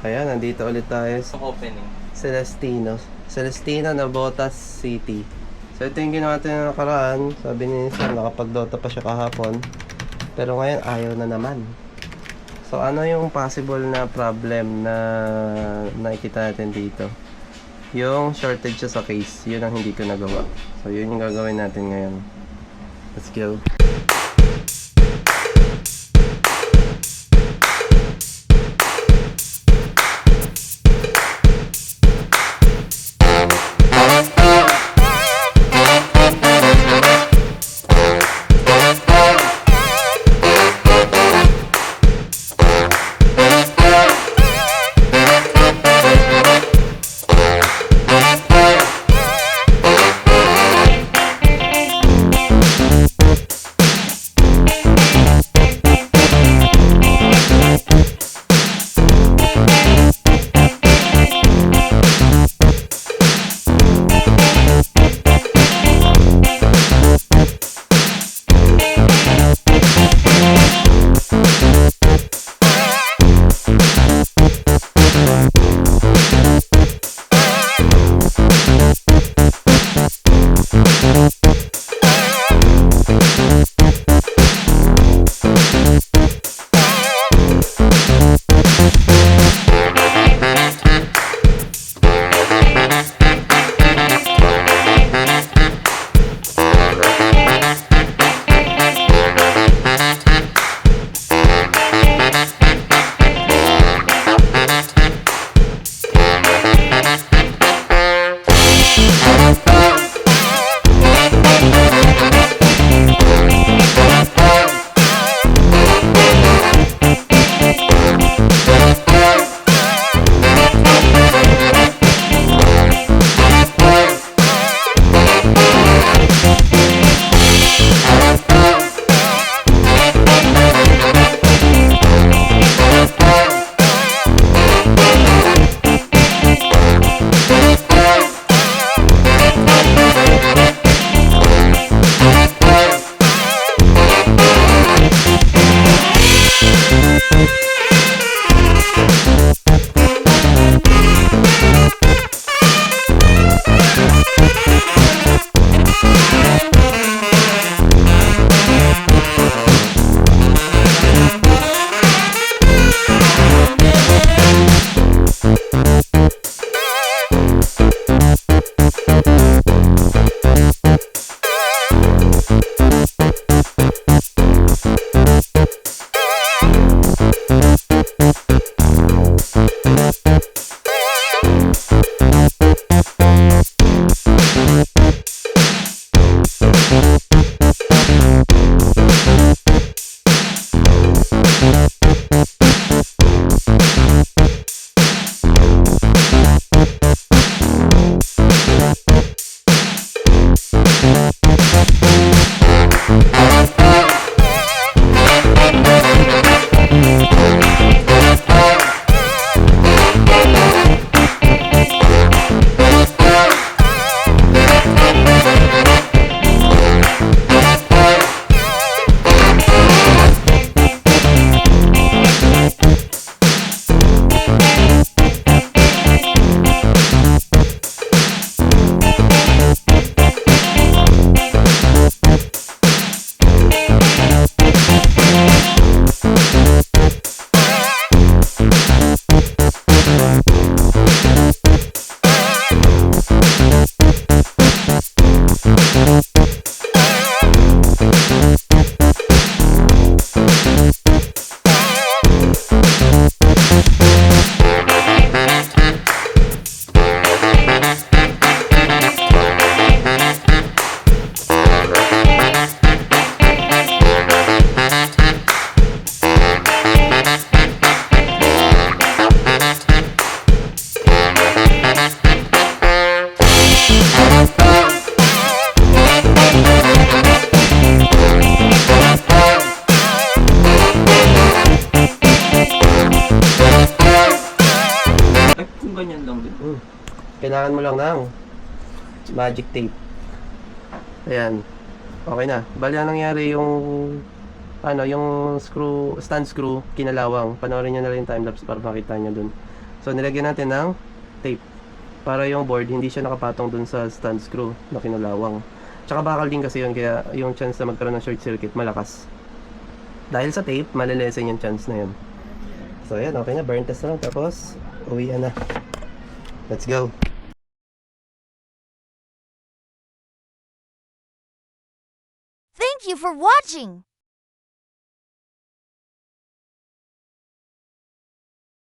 Ayan, nandito ulit tayo sa Opening. Celestino Navotas City. So ito yung ginawa natin na nakaraan. Sabi ni Sam, nakapag-Dota pa siya kahapon. Pero ngayon, ayaw na naman. So ano yung possible na problem na nakikita natin dito? Yung shortage siya sa case. Yun ang hindi ko nagawa. So yun yung gagawin natin ngayon. Let's go. Kailangan mo lang ng magic tape. Ayan. Okay na. Bali ang nangyari yung yung stand screw, kinalawang. Panoorin nyo na rin yung timelapse para makita nyo dun. So, nilagyan natin ng tape para yung board hindi siya nakapatong dun sa stand screw na kinulawang. Tsaka bakal din kasi yun, kaya yung chance na magkaroon ng short circuit malakas. Dahil sa tape, malilesen yung chance na yun. So, ayan, okay na. Burn test na lang. Tapos, uwian na. Let's go. Thank you for watching.